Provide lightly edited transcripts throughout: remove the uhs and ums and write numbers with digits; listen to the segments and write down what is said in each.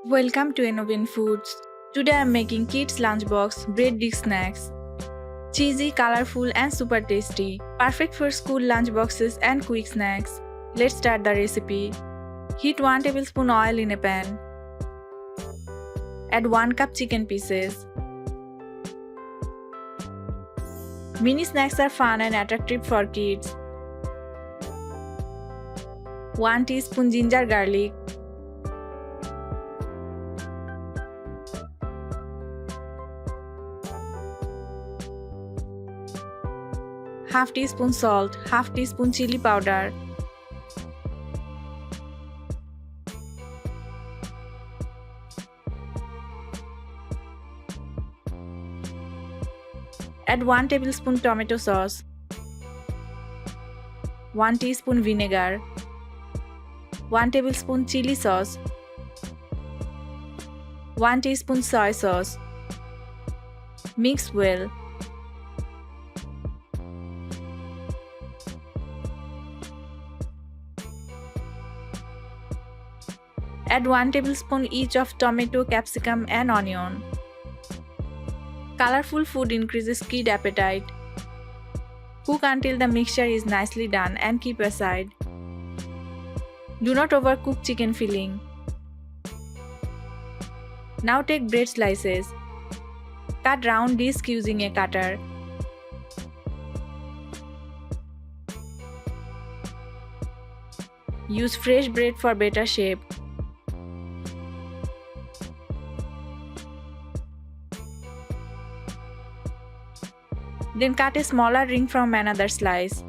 Welcome to Innovin Foods. Today I am making kids lunchbox bread dish snacks. Cheesy, colorful and super tasty. Perfect for school lunchboxes and quick snacks. Let's start the recipe. Heat 1 tablespoon oil in a pan. Add 1 cup chicken pieces. Mini snacks are fun and attractive for kids. 1 teaspoon ginger garlic. 1/2 teaspoon salt, 1/2 teaspoon chili powder, add 1 tablespoon tomato sauce, 1 teaspoon vinegar, 1 tablespoon chili sauce, 1 teaspoon soy sauce. Mix well. Add 1 tablespoon each of tomato, capsicum and onion. Colorful food increases kid appetite. Cook until the mixture is nicely done and keep aside. Do not overcook chicken filling. Now take bread slices. Cut round disc using a cutter. Use fresh bread for better shape. Then cut a smaller ring from another slice.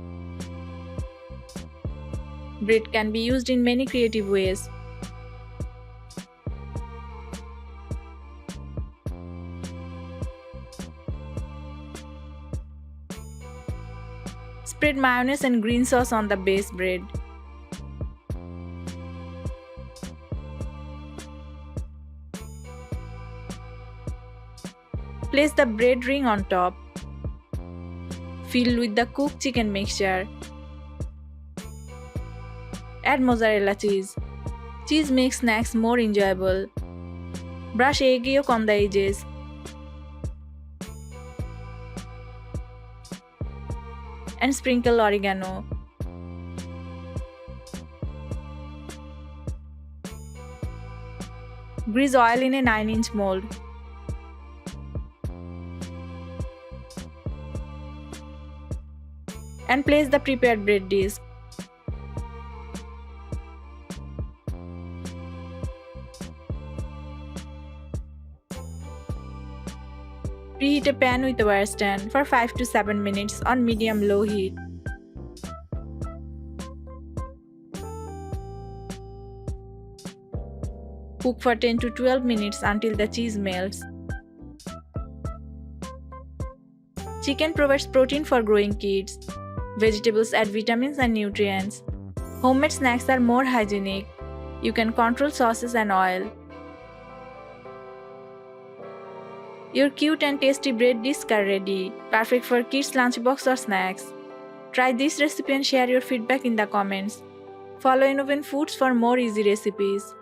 Bread can be used in many creative ways. Spread mayonnaise and green sauce on the base bread. Place the bread ring on top. Fill with the cooked chicken mixture. Add mozzarella cheese. Cheese makes snacks more enjoyable. Brush egg yolk on the edges. And sprinkle oregano. Grease oil in a 9-inch mold. And place the prepared bread disc. Preheat a pan with a wire stand for 5 to 7 minutes on medium-low heat. Cook for 10 to 12 minutes until the cheese melts. Chicken provides protein for growing kids. Vegetables add vitamins and nutrients. Homemade snacks are more hygienic. You can control sauces and oil. Your cute and tasty bread discs are ready, perfect for kids' lunchbox or snacks. Try this recipe and share your feedback in the comments. Follow Innovin Foods for more easy recipes.